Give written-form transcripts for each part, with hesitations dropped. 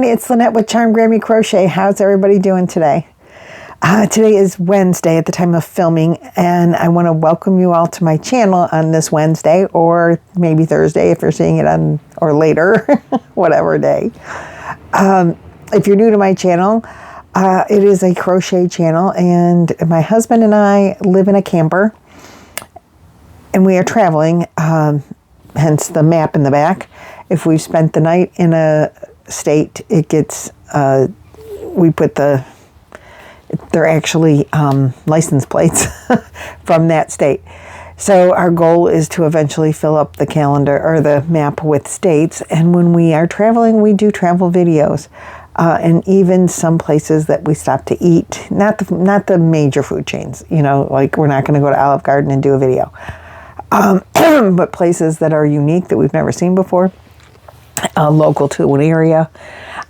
it's Lynette with Charm Grammy Crochet. How's everybody doing today? Today is Wednesday at the time of filming, and I want to welcome you all to my channel on this Wednesday, or maybe Thursday if you're seeing it on, or later, whatever day. If you're new to my channel, it is a crochet channel, and my husband and I live in a camper, and we are traveling, hence the map in the back. If we've spent the night in a state, it gets, we put they're actually license plates from that state. So our goal is to eventually fill up the calendar or the map with states. And when we are traveling, we do travel videos. And even some places that we stop to eat, not the major food chains, you know, like we're not going to go to Olive Garden and do a video. But places that are unique that we've never seen before. Local to an area.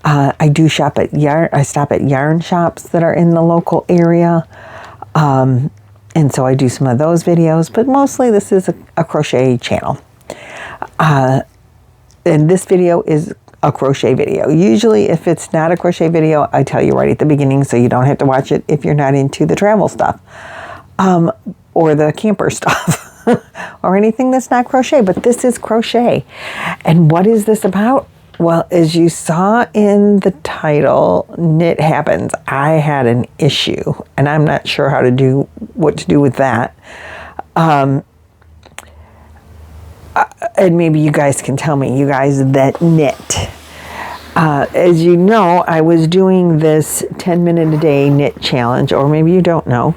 I do shop at I stop at yarn shops that are in the local area. And so I do some of those videos, but mostly this is a crochet channel. And this video is a crochet video. Usually if it's not a crochet video, I tell you right at the beginning so you don't have to watch it if you're not into the travel stuff. Or the camper stuff. Or anything that's not crochet, but this is crochet. And what is this about? Well, as you saw in the title, Knit Happens, I had an issue, and I'm not sure what to do with that. And maybe you guys can tell me, you guys that knit. As you know, I was doing this 10-minute a day knit challenge, or maybe you don't know.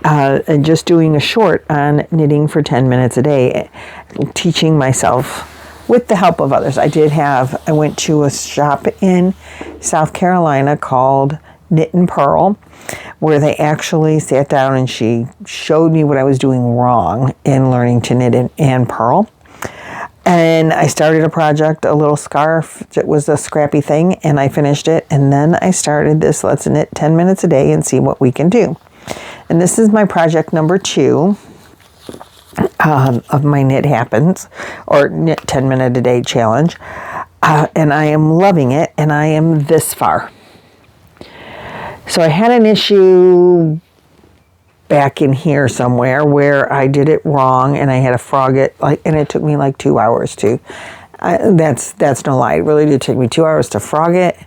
And just doing a short on knitting for 10 minutes a day, teaching myself with the help of others. I went to a shop in South Carolina called Knit and Purl, where they actually sat down and she showed me what I was doing wrong in learning to knit and purl. And I started a project, a little scarf. It was a scrappy thing, and I finished it. And then I started this, let's knit 10 minutes a day and see what we can do. And this is my project number 2 of my Knit Happens, or Knit 10 Minute a Day challenge. And I am loving it, and I am this far. So I had an issue back in here somewhere where I did it wrong, and I had to frog it, and it took me like 2 hours to. That's no lie. It really did take me 2 hours to frog it.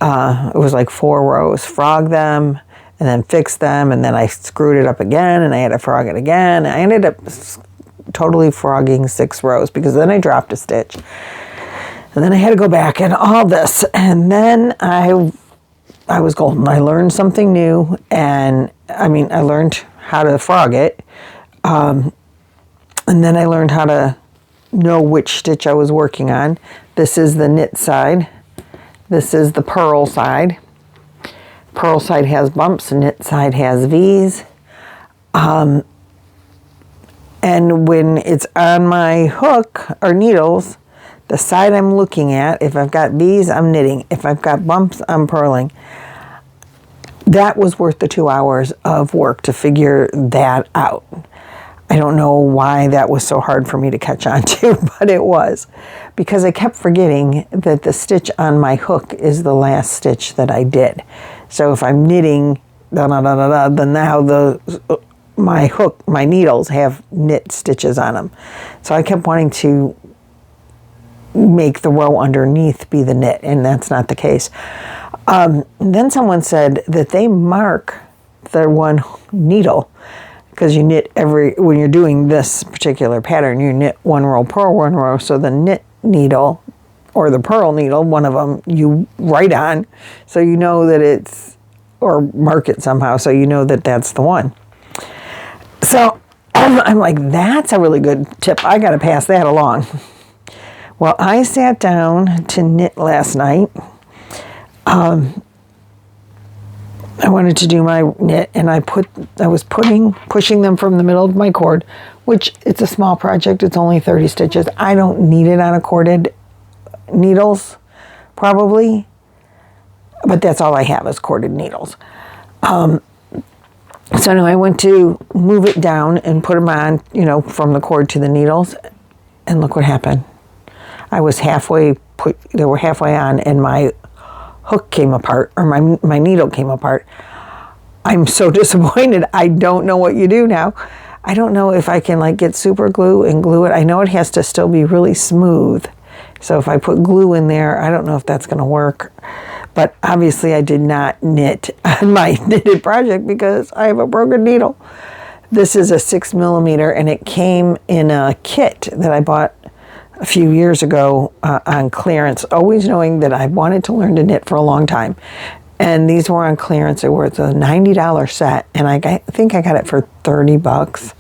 It was like 4 rows. Frog them. And then fix them, and then I screwed it up again, and I had to frog it again. I ended up totally frogging 6 rows because then I dropped a stitch. And then I had to go back and all this. And then I was golden. I learned something new, and I learned how to frog it. And then I learned how to know which stitch I was working on. This is the knit side. This is the purl side. Purl side has bumps, knit side has V's. And when it's on my hook or needles, the side I'm looking at, if I've got V's, I'm knitting. If I've got bumps, I'm purling. That was worth the 2 hours of work to figure that out. I don't know why that was so hard for me to catch on to, but it was. Because I kept forgetting that the stitch on my hook is the last stitch that I did. So if I'm knitting, then now my hook, my needles have knit stitches on them. So I kept wanting to make the row underneath be the knit, and that's not the case. Then someone said that they mark their one needle, because you knit when you're doing this particular pattern, you knit 1 row, purl 1 row. So the knit needle or the purl needle, one of them you write on, so you know that it's, or mark it somehow so you know that that's the one. So I'm like, that's a really good tip. I got to pass that along. Well, I sat down to knit last night. I wanted to do my knit, and I was pushing them from the middle of my cord, which it's a small project. It's only 30 stitches. I don't need it on a corded needles, probably, but that's all I have is corded needles. So now I went to move it down and put them on, from the cord to the needles, and look what happened. I was they were halfway on, and my hook came apart, or my needle came apart. I'm so disappointed. I don't know what you do now. I don't know if I can like get super glue and glue it. I know it has to still be really smooth. So if I put glue in there, I don't know if that's going to work. But obviously I did not knit on my knitted project because I have a broken needle. This is a 6mm, and it came in a kit that I bought a few years ago on clearance, always knowing that I wanted to learn to knit for a long time. And these were on clearance. It was a $90 set, and I think I got it for $30.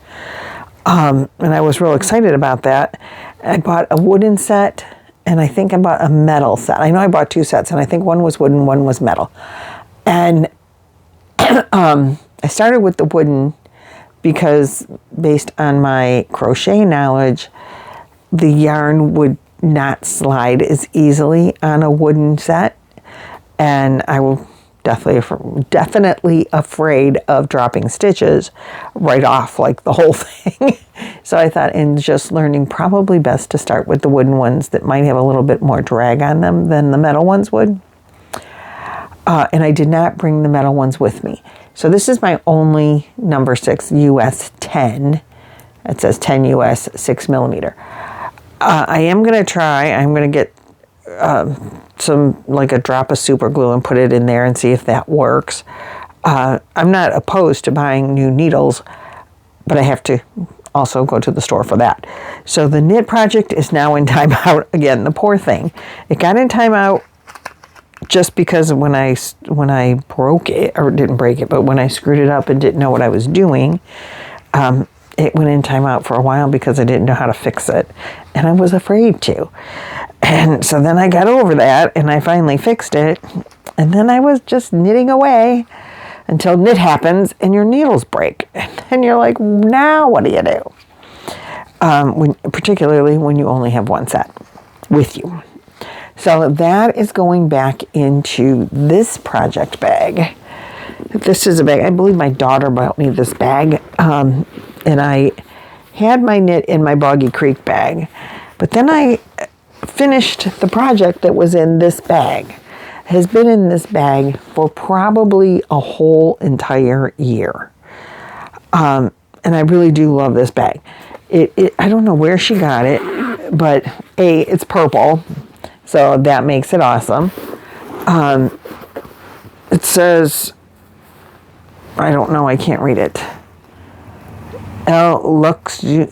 And I was real excited about that. I bought a wooden set, and I think I bought a metal set. I know I bought 2 sets, and I think one was wooden, one was metal. And I started with the wooden because based on my crochet knowledge, the yarn would not slide as easily on a wooden set. And I was definitely afraid of dropping stitches right off, like the whole thing. So I thought in just learning, probably best to start with the wooden ones that might have a little bit more drag on them than the metal ones would. And I did not bring the metal ones with me. So this is my only number 6 US 10. It says 10 US 6mm. I am going to try, I'm going to get some, like a drop of super glue and put it in there and see if that works. I'm not opposed to buying new needles, but I have to also go to the store for that. So the knit project is now in timeout again. The poor thing. It got in timeout just because when I broke it, or didn't break it, but when I screwed it up and didn't know what I was doing, it went in timeout for a while because I didn't know how to fix it, and I was afraid to. And so then I got over that, and I finally fixed it, and then I was just knitting away until knit happens and your needles break, and you're like, now what do you do? Particularly when you only have one set with you. So that is going back into this project bag. This is a bag. I believe my daughter bought me this bag, and I had my knit in my Boggy Creek bag, but then I finished the project that was in this bag. It has been in this bag for probably a whole entire year, and I really do love this bag. I don't know where she got it, but it's purple, so that makes it awesome. It says, I don't know, I can't read it. Luxja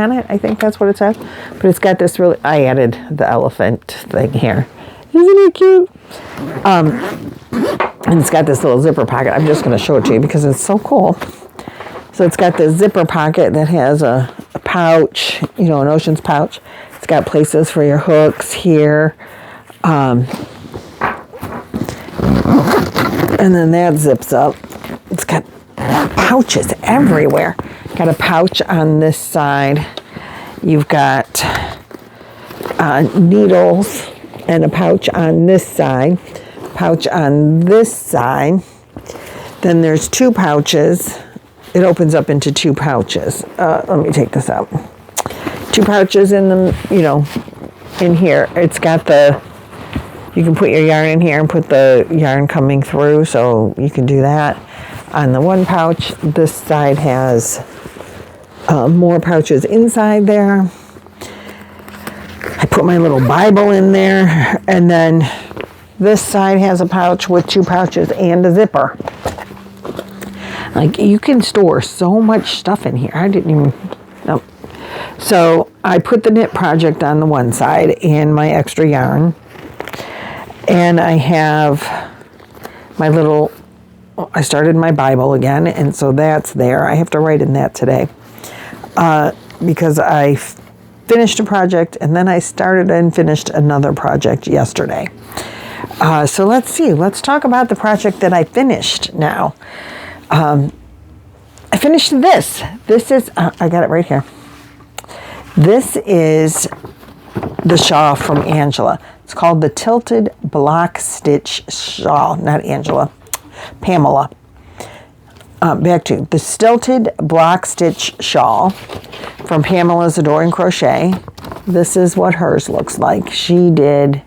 on it. I think that's what it says. But it's got this really, I added the elephant thing here. Isn't it cute? And it's got this little zipper pocket. I'm just going to show it to you because it's so cool. So it's got this zipper pocket that has a pouch, an ocean's pouch. It's got places for your hooks here. And then that zips up. It's got pouches everywhere. Got a pouch on this side. You've got needles and a pouch on this side. Pouch on this side. Then there's 2 pouches. It opens up into 2 pouches. Let me take this out. 2 pouches in the, in here. It's got you can put your yarn in here and put the yarn coming through, so you can do that. On the one pouch, this side has more pouches inside there. I put my little Bible in there, and then this side has a pouch with 2 pouches and a zipper. Like, you can store so much stuff in here. I didn't even know. So I put the knit project on the one side and my extra yarn. And I have my little, I started my Bible again, and so that's there. I have to write in that today because I finished a project, and then I started and finished another project yesterday. So let's see. Let's talk about the project that I finished now. I finished this. This is, I got it right here. This is the shawl from Angela. It's called the Tilted Block Stitch Shawl. Not Angela. Pamela. Back to the Stilted Block Stitch Shawl from Pamela's Adoring Crochet. This is what hers looks like. She did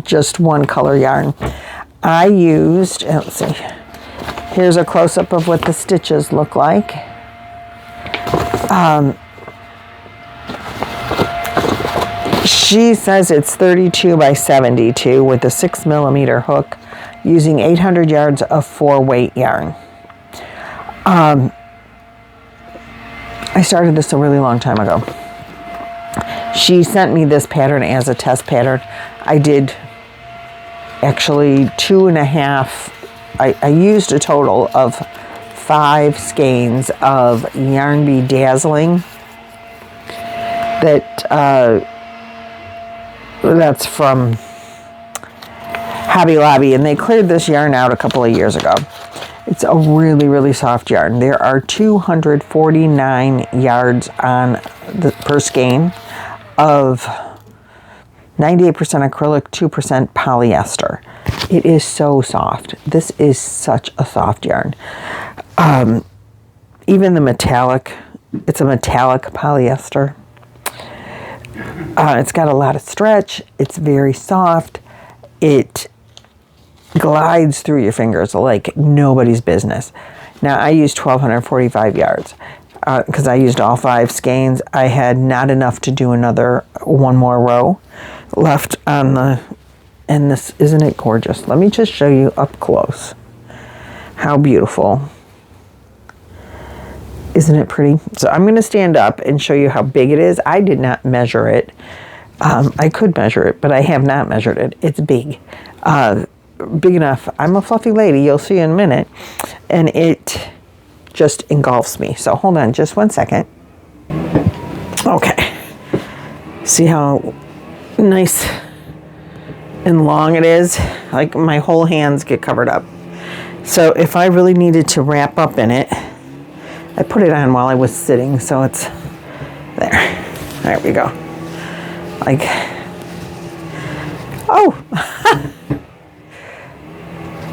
just one color yarn. I used, let's see, here's a close-up of what the stitches look like. She says it's 32 by 72 with a 6mm hook using 800 yards of 4-weight yarn. I started this a really long time ago. She sent me this pattern as a test pattern. I did actually 2.5. I used a total of 5 skeins of Yarn Bee Dazzling. That's from Hobby Lobby, and they cleared this yarn out a couple of years ago. It's a really, really soft yarn. There are 249 yards on the per skein of 98% acrylic, 2% polyester. It is so soft. This is such a soft yarn. Even the metallic, it's a metallic polyester. It's got a lot of stretch. It's very soft. It glides through your fingers like nobody's business. Now, I used 1,245 yards because I used all 5 skeins. I had not enough to do one more row left on the, and this, isn't it gorgeous? Let me just show you up close how beautiful. Isn't it pretty? So I'm going to stand up and show you how big it is. I did not measure it. I could measure it, but I have not measured it. It's big. Big enough. I'm a fluffy lady. You'll see in a minute. And it just engulfs me. So hold on just one second. Okay. See how nice and long it is? Like my whole hands get covered up. So if I really needed to wrap up in it, I put it on while I was sitting, so it's there. There we go. Like, oh,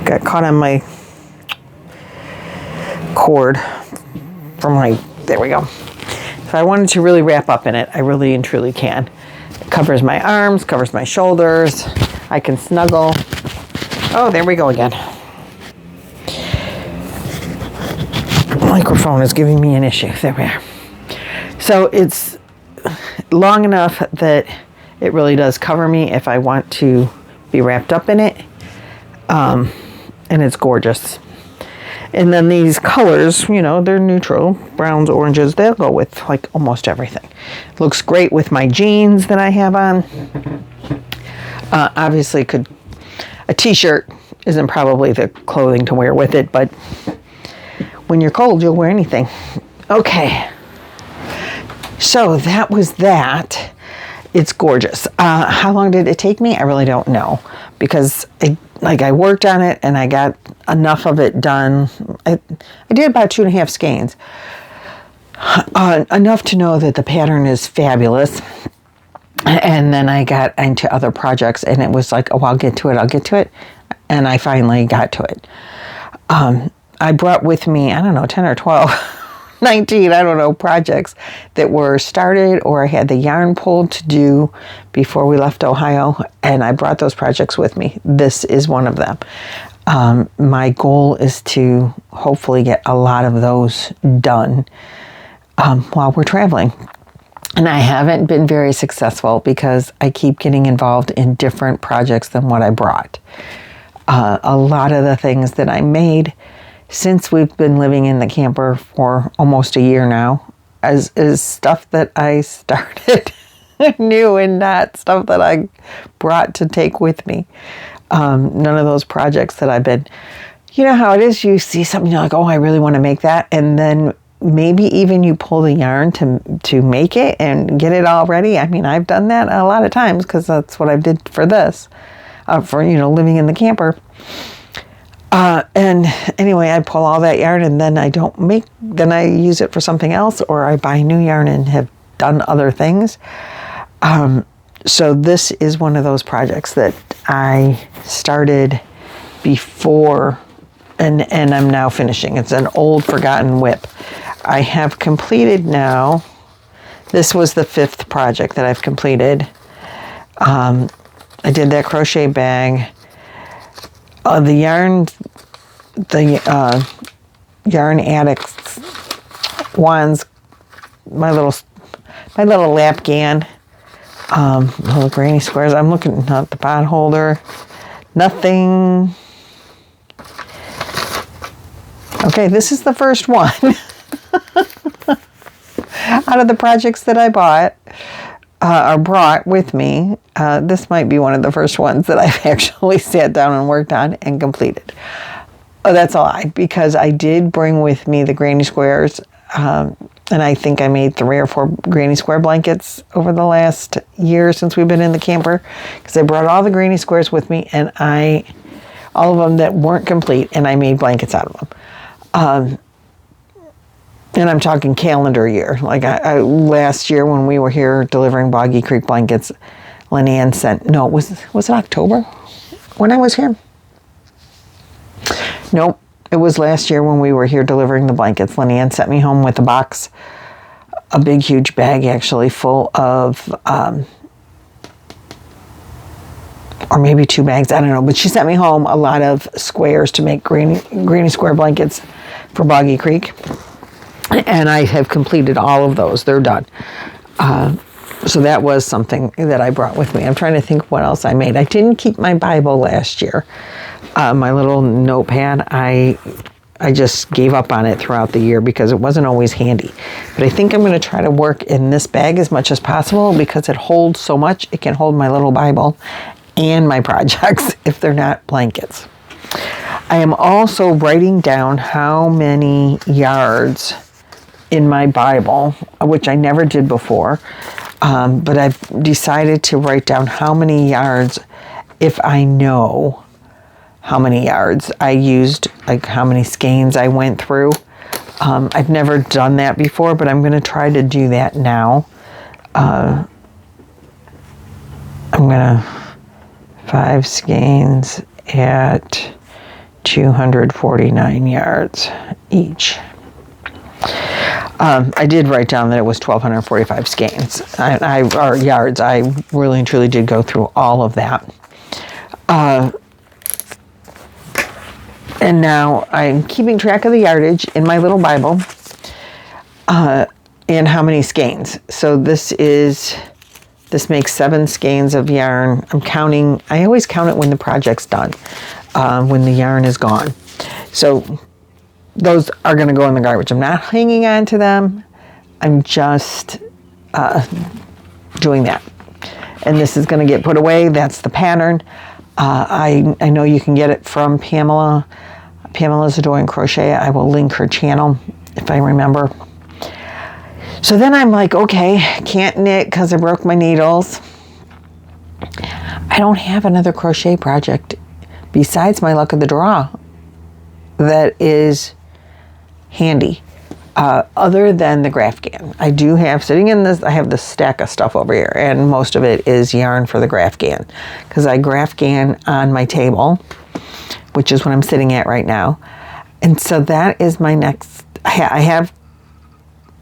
got caught on my cord from there we go. If I wanted to really wrap up in it, I really and truly can. It covers my arms, covers my shoulders. I can snuggle. Oh, there we go again. Microphone is giving me an issue. There we are. So it's long enough that it really does cover me if I want to be wrapped up in it. And it's gorgeous. And then these colors, you know, they're neutral. Browns, oranges, they'll go with like almost everything. Looks great with my jeans that I have on. Obviously a t-shirt isn't probably the clothing to wear with it, but when you're cold, you'll wear anything. Okay. So that was that. It's gorgeous. How long did it take me? I really don't know, because I worked on it and I got enough of it done. I did about 2.5 skeins. Enough to know that the pattern is fabulous. And then I got into other projects and it was like, oh, I'll get to it. And I finally got to it. I brought with me, I don't know, 10 or 12, 19, I don't know, projects that were started or I had the yarn pulled to do before we left Ohio, and I brought those projects with me. This is one of them. My goal is to hopefully get a lot of those done while we're traveling. And I haven't been very successful because I keep getting involved in different projects than what I brought. A lot of the things that I made since we've been living in the camper for almost a year now is stuff that I started new and not stuff that I brought to take with me. None of those projects that I've been, you know how it is, you see something, you're like, oh, I really want to make that. And then maybe even you pull the yarn to make it and get it all ready. I mean, I've done that a lot of times because that's what I did for this, for, you know, living in the camper. And anyway, I pull all that yarn and then then I use it for something else, or I buy new yarn and have done other things. So this is one of those projects that I started before and I'm now finishing. It's an old forgotten whip. I have completed now, this was the 5th project that I've completed. I did that crochet bag. The Yarn Addicts ones, my little lap gan, little granny squares. I'm looking at the pot holder. Nothing. Okay, this is the first one out of the projects that I bought or brought with me. This might be one of the first ones that I've actually sat down and worked on and completed. Oh, that's a lie, because I did bring with me the granny squares, and I think I made 3 or 4 granny square blankets over the last year since we've been in the camper, because I brought all the granny squares with me, and all of them that weren't complete, and I made blankets out of them. And I'm talking calendar year. Like last year when we were here delivering Boggy Creek blankets, Lynanne sent, no, was it October when I was here? Nope, it was last year when we were here delivering the blankets. Lynanne sent me home with a box, a big, huge bag actually, full of, or maybe 2 bags, I don't know. But she sent me home a lot of squares to make granny square blankets for Boggy Creek. And I have completed all of those. They're done. So that was something that I brought with me. I'm trying to think what else I made. I didn't keep my Bible last year. My little notepad, I just gave up on it throughout the year because it wasn't always handy. But I think I'm going to try to work in this bag as much as possible because it holds so much. It can hold my little Bible and my projects if they're not blankets. I am also writing down how many yards in my Bible, which I never did before, but I've decided to write down how many yards if I know how many yards I used, like how many skeins I went through. I've never done that before, but I'm going to try to do that now. I'm going to 5 skeins at 249 yards each. I did write down that it was 1,245 skeins, or yards. I really and truly did go through all of that. And now I'm keeping track of the yardage in my little Bible and how many skeins. So this makes 7 skeins of yarn. I'm counting, I always count it when the project's done, when the yarn is gone. So those are going to go in the garbage. I'm not hanging on to them. I'm just doing that. And this is going to get put away. That's the pattern. I know you can get it from Pamela. Pamela's Adoring Crochet. I will link her channel if I remember. So then I'm like, okay, can't knit because I broke my needles. I don't have another crochet project besides my Luck of the Draw that is handy, other than the Grafgan. I do have sitting in this, I have this stack of stuff over here, and most of it is yarn for the Grafgan because I Grafgan on my table, which is what I'm sitting at right now. And so that is my next, I have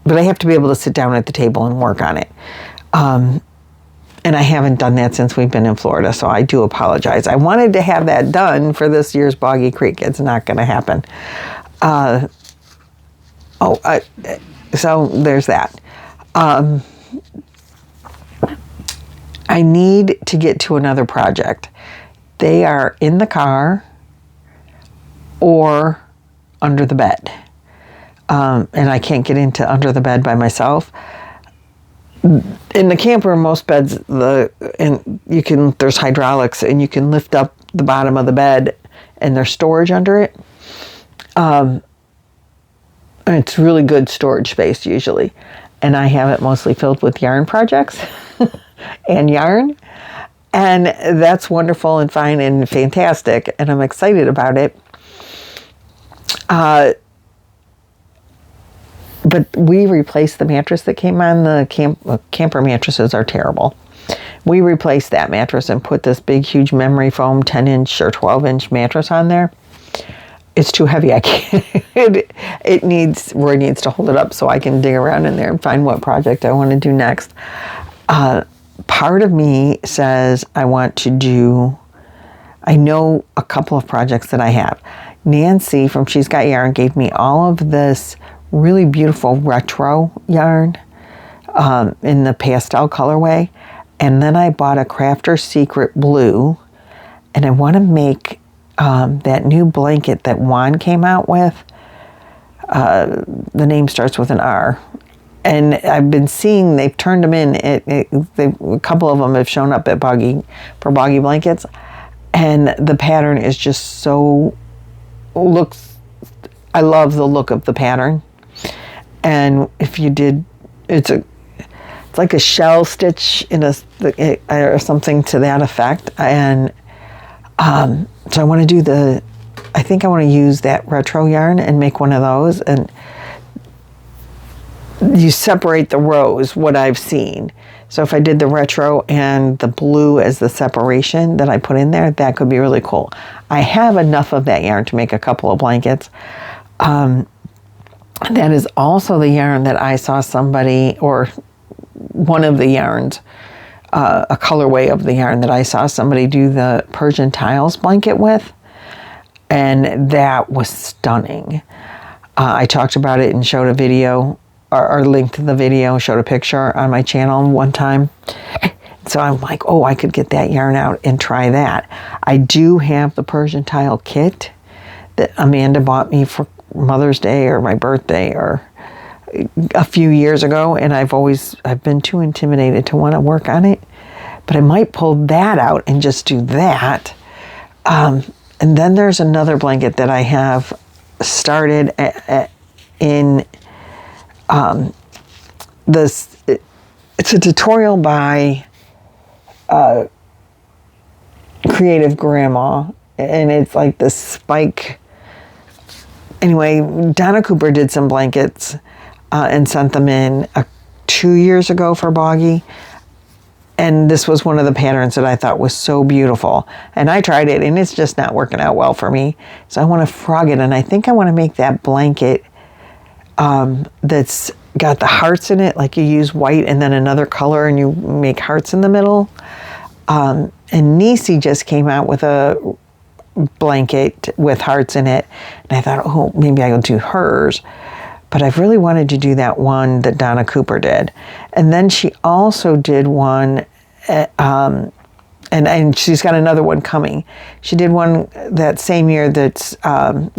to be able to sit down at the table and work on it. And I haven't done that since we've been in Florida, so I do apologize. I wanted to have that done for this year's Boggy Creek. It's not going to happen. So there's that. I need to get to another project. They are in the car or under the bed. And I can't get into under the bed by myself. In the camper, most beds, there's hydraulics and you can lift up the bottom of the bed and there's storage under it. And it's really good storage space usually. And I have it mostly filled with yarn projects and yarn. And that's wonderful and fine and fantastic. And I'm excited about it. But we replaced the mattress that came on the camper mattresses are terrible. We replaced that mattress and put this big, huge memory foam 10-inch or 12-inch mattress on there. It's too heavy. I can't. Roy needs to hold it up so I can dig around in there and find what project I want to do next. part of me says I want to do, I know a couple of projects that I have. Nancy from She's Got Yarn gave me all of this really beautiful retro yarn in the pastel colorway. And then I bought a Crafter's Secret blue, and I want to make that new blanket that Juan came out with. The name starts with an R. And I've been seeing, they've turned them in. A couple of them have shown up at Boggy Blankets. And the pattern is just so, I love the look of the pattern. And if you did, it's like a shell stitch in or something to that effect. And so I want to do I think I want to use that retro yarn and make one of those. And you separate the rows, what I've seen. So if I did the retro and the blue as the separation that I put in there, that could be really cool. I have enough of that yarn to make a couple of blankets. That is also the yarn that I saw somebody, or one of the yarns, a colorway of the yarn that I saw somebody do the Persian tiles blanket with. And that was stunning. I talked about it and showed a video, or linked the video, showed a picture on my channel one time. So I'm like, oh, I could get that yarn out and try that. I do have the Persian tile kit that Amanda bought me for Mother's Day or my birthday or a few years ago, and I've been too intimidated to want to work on it. But I might pull that out and just do that. And then there's another blanket that I have started in it's a tutorial by Creative Grandma, and it's like this spike. Anyway, Donna Cooper did some blankets and sent them in 2 years ago for Boggy. And this was one of the patterns that I thought was so beautiful. And I tried it, and it's just not working out well for me. So I want to frog it, and I think I want to make that blanket that's got the hearts in it, like you use white and then another color and you make hearts in the middle. And Nisi just came out with a blanket with hearts in it. And I thought, oh, maybe I'll do hers. But I've really wanted to do that one that Donna Cooper did. And then she also did one, and she's got another one coming. She did one that same year that's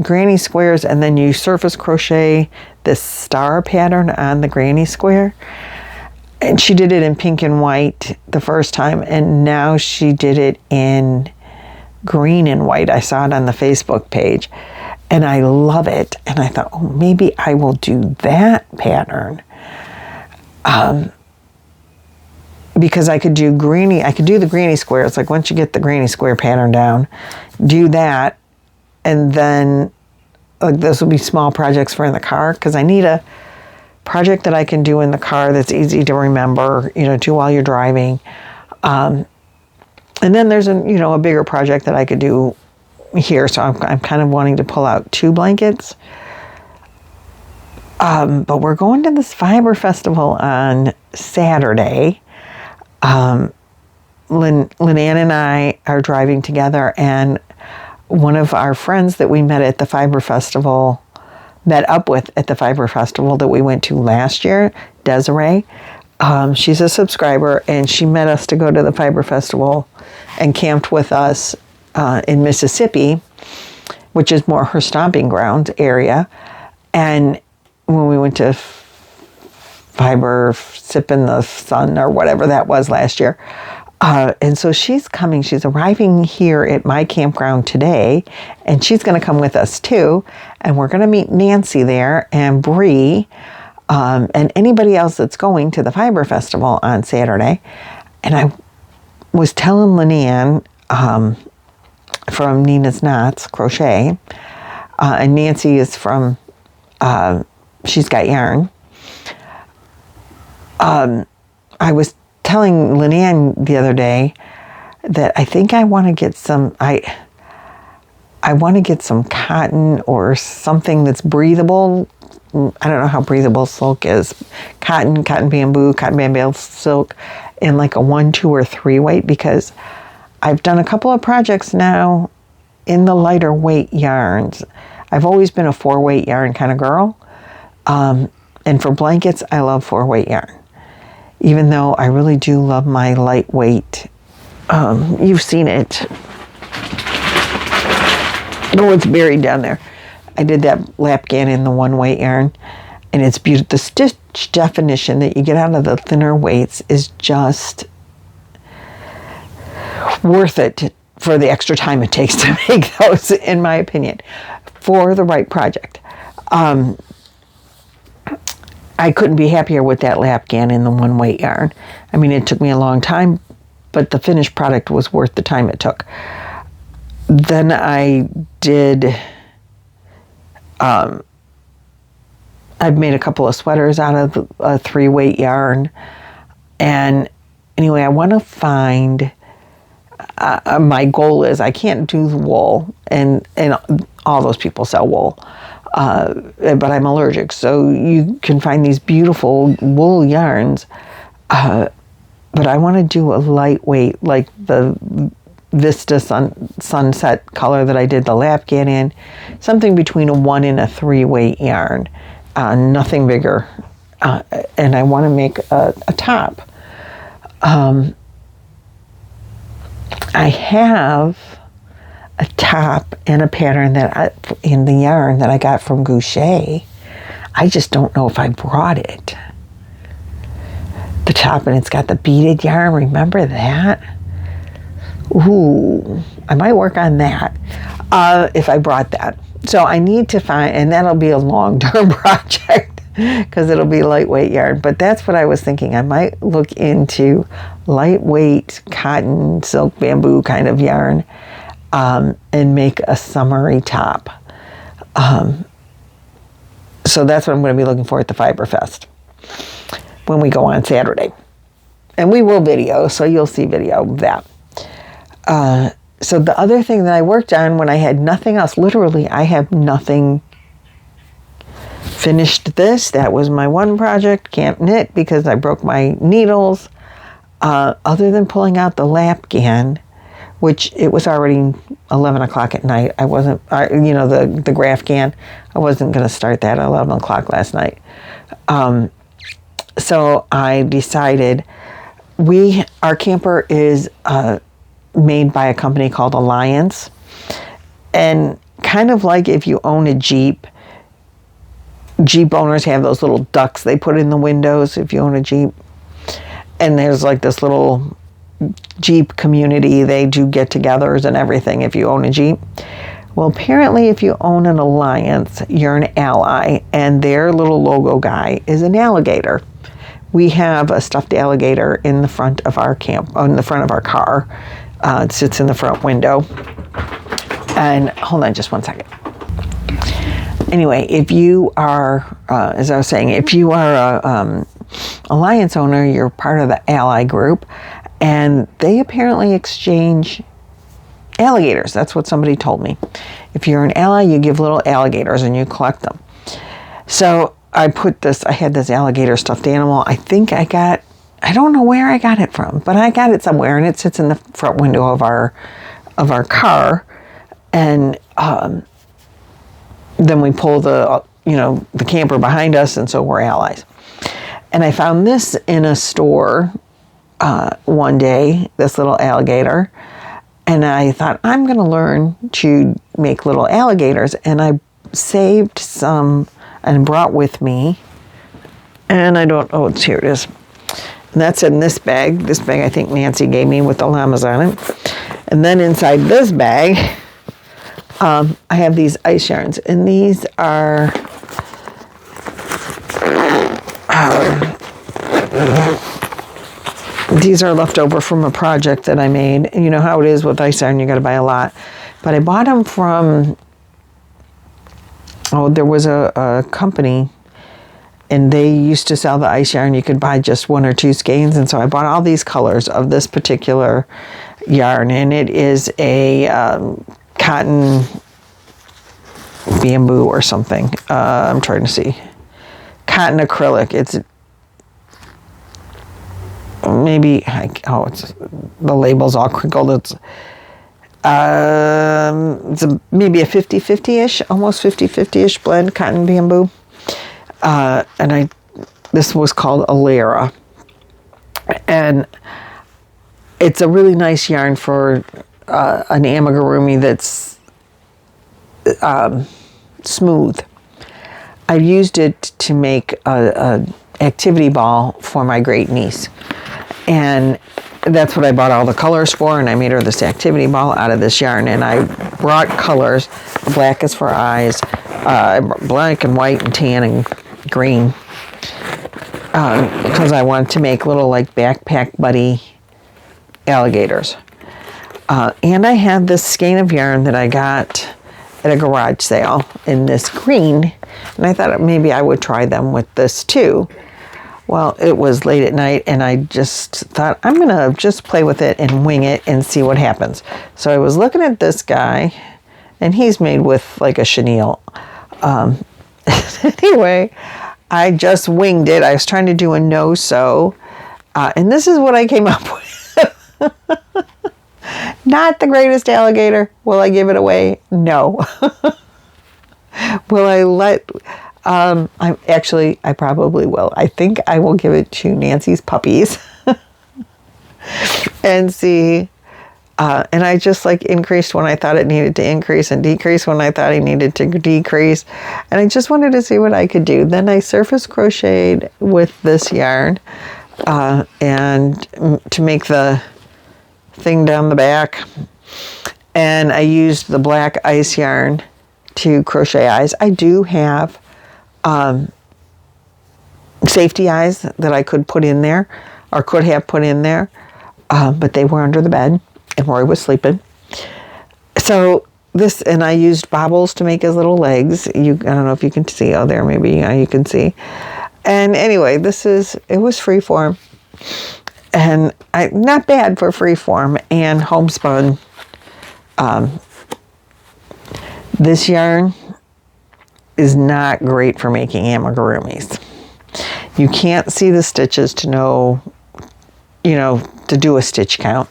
granny squares, and then you surface crochet this star pattern on the granny square. And she did it in pink and white the first time, and now she did it in green and white. I saw it on the Facebook page. And I love it. And I thought, oh, maybe I will do that pattern. Because I could do the granny square. It's like once you get the granny square pattern down, do that. And then like this will be small projects for in the car, because I need a project that I can do in the car that's easy to remember, do while you're driving. And then there's a bigger project that I could do here, so I'm kind of wanting to pull out 2 blankets. But we're going to this fiber festival on Saturday. Lynanne and I are driving together, and one of our friends that we met up with at the fiber festival that we went to last year, Desiree, she's a subscriber, and she met us to go to the fiber festival and camped with us in Mississippi, which is more her stomping ground area. And when we went to fiber sip in the sun or whatever that was last year, and so she's arriving here at my campground today, and she's going to come with us too, and we're going to meet Nancy there and Bree, and anybody else that's going to the fiber festival on Saturday. And I was telling Lynanne from Nina's Knots Crochet, and Nancy is from She's Got Yarn. I was telling Lynanne the other day that I think I want to get some I want to get some cotton or something that's breathable I don't know how breathable silk is. Cotton bamboo silk in like a 1, 2, or 3 weight, because I've done a couple of projects now in the lighter weight yarns. I've always been a 4-weight yarn kind of girl. And for blankets, I love 4-weight yarn. Even though I really do love my lightweight. You've seen it. Oh, it's buried down there. I did that lapgan in the 1-weight yarn, and it's beautiful. The stitch definition that you get out of the thinner weights is just worth it for the extra time it takes to make those, in my opinion, for the right project. I couldn't be happier with that lapgan in the 1-weight yarn. I mean, it took me a long time, but the finished product was worth the time it took. Then I did, I've made a couple of sweaters out of a 3-weight yarn. And anyway, I want to find, my goal is, I can't do the wool, and all those people sell wool, but I'm allergic. So you can find these beautiful wool yarns, but I want to do a lightweight, like the Vista Sunset color that I did the lapgan in, something between a 1 and a 3-weight yarn, nothing bigger, and I want to make a top. I have a top and a pattern in the yarn that I got from Crochet. I just don't know if I brought it. The top, and it's got the beaded yarn. Remember that? Ooh, I might work on that if I brought that. So I need to find, and that'll be a long-term project because it'll be lightweight yarn. But that's what I was thinking. I might look into lightweight cotton, silk, bamboo kind of yarn, and make a summery top. So that's what I'm going to be looking for at the Fiber Fest when we go on Saturday. And we will video, so you'll see video of that. So the other thing that I worked on when I had nothing else, literally I have nothing, finished this. That was my one project, can't knit because I broke my needles. Other than pulling out the lapgan, which it was already 11 o'clock at night. I wasn't, the Graphgan, I wasn't going to start that at 11 o'clock last night. So I decided, our camper is made by a company called Alliance. And kind of like if you own a Jeep owners have those little ducks they put in the windows if you own a Jeep. And there's like this little Jeep community. They do get-togethers and everything if you own a Jeep. Well, apparently if you own an Alliance, you're an ally, and their little logo guy is an alligator. We have a stuffed alligator in the front of our in the front of our car. It sits in the front window. And hold on just one second. Anyway, if you are, as I was saying, if you are a Alliance owner, you're part of the ally group, and they apparently exchange alligators. That's what somebody told me. If you're an ally, you give little alligators and you collect them. So I had this alligator stuffed animal. I don't know where I got it from, but I got it somewhere, and it sits in the front window of our car. And then we pull the camper behind us, and so we're allies. And I found this in a store one day, this little alligator, and I thought, I'm going to learn to make little alligators. And I saved some and brought with me, and I don't know, here it is. And that's in this bag. This bag I think Nancy gave me with the llamas on it. And then inside this bag, I have these ice yarns, and these are left over from a project that I made. And you know how it is with ice yarn, you got to buy a lot. But I bought them from, there was a company, and they used to sell the ice yarn. You could buy just 1 or 2 skeins. And so I bought all these colors of this particular yarn, and it is a cotton bamboo or something. I'm trying to see. cotton acrylic. It's maybe, it's the label's all crinkled. It's maybe a 50-50-ish, almost 50-50-ish blend, cotton bamboo. And this was called Alara. And it's a really nice yarn for an amigurumi that's smooth. I've used it to make a activity ball for my great niece. And that's what I bought all the colors for, and I made her this activity ball out of this yarn. And I brought colors. Black is for eyes, black and white and tan and green, because I wanted to make little like backpack buddy alligators. And I had this skein of yarn that I got at a garage sale in this green, and I thought maybe I would try them with this too. Well, it was late at night, and I just thought, I'm going to just play with it and wing it and see what happens. So I was looking at this guy, and he's made with like a chenille. Anyway, I just winged it. I was trying to do a no-sew, and this is what I came up with. Not the greatest alligator. Will I give it away? No. Will I let... I probably will. I think I will give it to Nancy's puppies and see. And I just like increased when I thought it needed to increase and decreased when I thought it needed to decrease. And I just wanted to see what I could do. Then I surface crocheted with this yarn, and to make the thing down the back. And I used the black ice yarn to crochet eyes. I do have safety eyes that I could put in there, or could have put in there, but they were under the bed and Roy was sleeping. So this, and I used bobbles to make his little legs. I don't know if you can see. Oh, there, maybe you can see. And anyway, it was freeform, and not bad for freeform and homespun. This yarn is not great for making amigurumis. You can't see the stitches to know, to do a stitch count.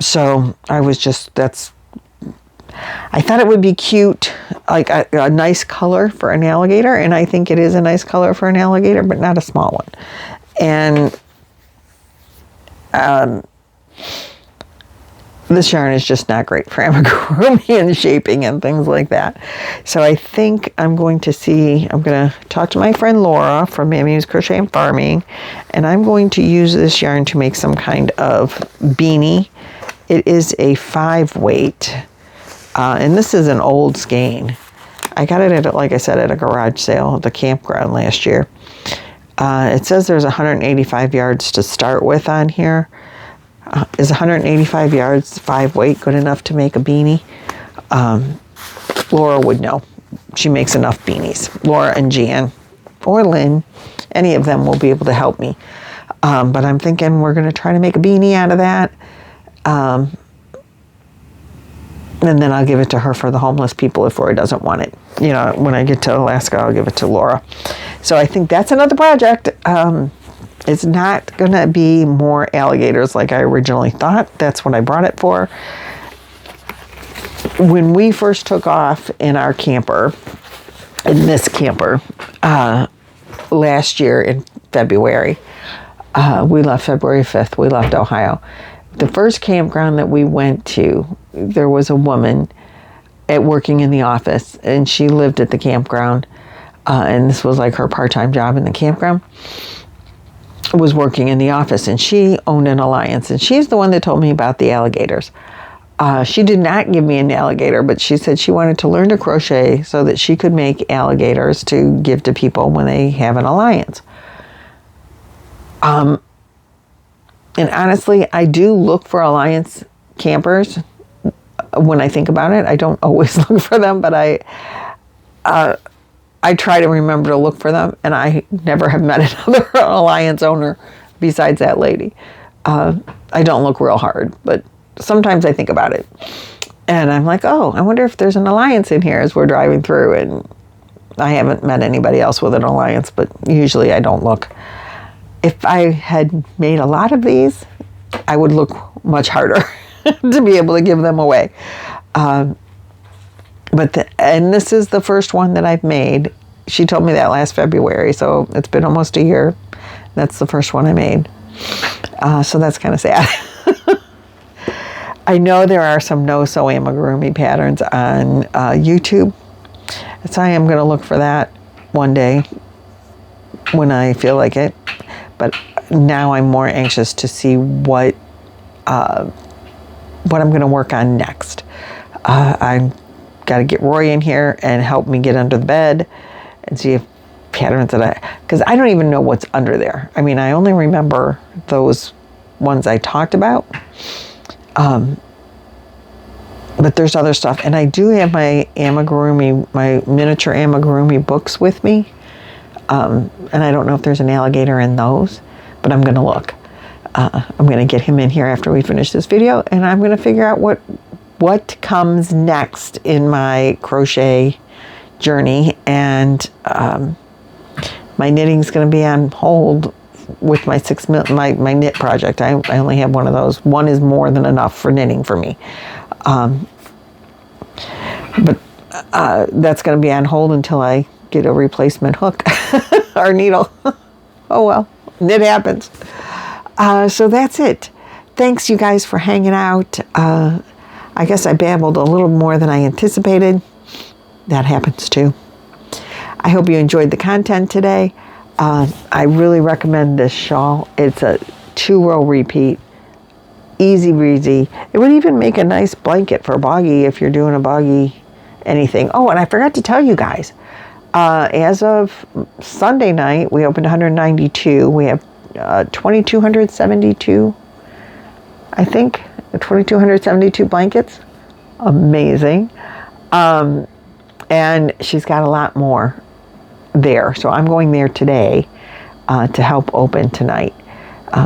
So I thought it would be cute, like a nice color for an alligator, and I think it is a nice color for an alligator, but not a small one. And this yarn is just not great for amigurumi and shaping and things like that. So I think I'm going to talk to my friend Laura from Mammy's Crochet and Farming, and I'm going to use this yarn to make some kind of beanie. It is a 5 weight, and this is an old skein. I got it at, like I said, at a garage sale at the campground last year. It says there's 185 yards to start with on here. Is 185 yards 5 weight good enough to make a beanie? Laura would know. She makes enough beanies. Laura and Jan or Lynn, any of them will be able to help me. But I'm thinking we're going to try to make a beanie out of that. And then I'll give it to her for the homeless people if Roy doesn't want it. When I get to Alaska, I'll give it to Laura. So I think that's another project. It's not going to be more alligators like I originally thought. That's what I brought it for. When we first took off in our camper, in this camper, last year in February, we left February 5th. We left Ohio. The first campground that we went to, there was a woman working in the office, and she lived at the campground, and this was like her part-time job in the campground. Was working in the office, and she owned an alliance, and she's the one that told me about the alligators. She did not give me an alligator, but she said she wanted to learn to crochet so that she could make alligators to give to people when they have an alliance. And honestly, I do look for alliance campers when I think about it. I don't always look for them, but I try to remember to look for them, and I never have met another alliance owner besides that lady. I don't look real hard, but sometimes I think about it. And I'm like, oh, I wonder if there's an alliance in here as we're driving through. And I haven't met anybody else with an alliance, but usually I don't look. If I had made a lot of these, I would look much harder to be able to give them away. And this is the first one that I've made. She told me that last February, so it's been almost a year. That's the first one I made. So that's kind of sad. I know there are some no-sew amigurumi patterns on YouTube. So I am going to look for that one day when I feel like it. But now I'm more anxious to see what I'm going to work on next. I've got to get Roy in here and help me get under the bed and see if patterns because I don't even know what's under there. I mean, I only remember those ones I talked about. But there's other stuff. And I do have my amigurumi, my miniature amigurumi books with me. And I don't know if there's an alligator in those, but I'm going to look. I'm going to get him in here after we finish this video, and I'm going to figure out what comes next in my crochet journey. And my knitting's going to be on hold with my my knit project. I only have one of those. One is more than enough for knitting for me. But that's going to be on hold until I get a replacement hook or needle. Oh well, knit happens. So that's it. Thanks you guys for hanging out. I guess I babbled a little more than I anticipated. That happens too. I hope you enjoyed the content today. I really recommend this shawl. It's a 2-row repeat. Easy breezy. It would even make a nice blanket for Boggy if you're doing a Boggy anything. Oh, and I forgot to tell you guys, as of Sunday night, we opened 192. We have 2,272, I think, 2,272 blankets. Amazing. And she's got a lot more there. So I'm going there today to help open tonight.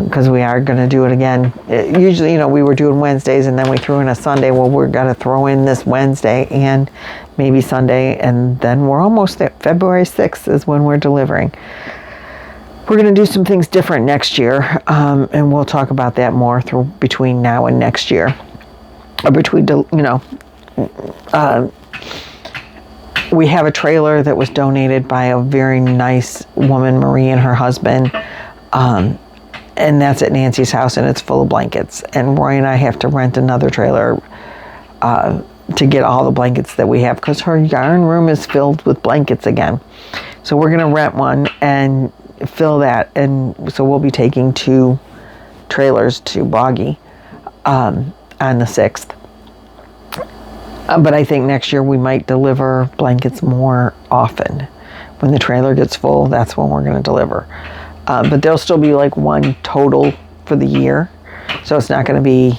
Because we are going to do it again. Usually, we were doing Wednesdays and then we threw in a Sunday. Well, we're going to throw in this Wednesday and maybe Sunday, and then we're almost there. February 6th is when we're delivering. We're going to do some things different next year, and we'll talk about that more between now and next year. Or between, we have a trailer that was donated by a very nice woman, Marie, and her husband. And that's at Nancy's house, and it's full of blankets. And Roy and I have to rent another trailer to get all the blankets that we have, because her yarn room is filled with blankets again. So we're going to rent one and fill that. And so we'll be taking 2 trailers to Boggy on the 6th. But I think next year we might deliver blankets more often. When the trailer gets full, that's when we're going to deliver. But there'll still be like 1 total for the year. So it's not going to be,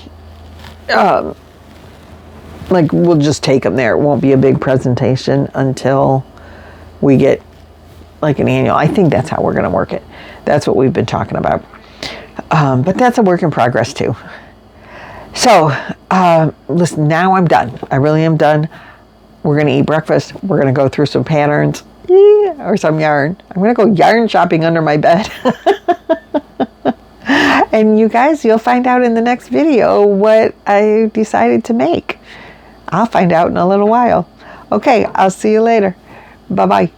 like we'll just take them there. It won't be a big presentation until we get like an annual. I think that's how we're going to work it. That's what we've been talking about. But that's a work in progress too. So, listen, now I'm done. I really am done. We're going to eat breakfast. We're going to go through some patterns. Or some yarn. I'm going to go yarn shopping under my bed. And you guys, you'll find out in the next video what I decided to make. I'll find out in a little while. Okay, I'll see you later. Bye-bye.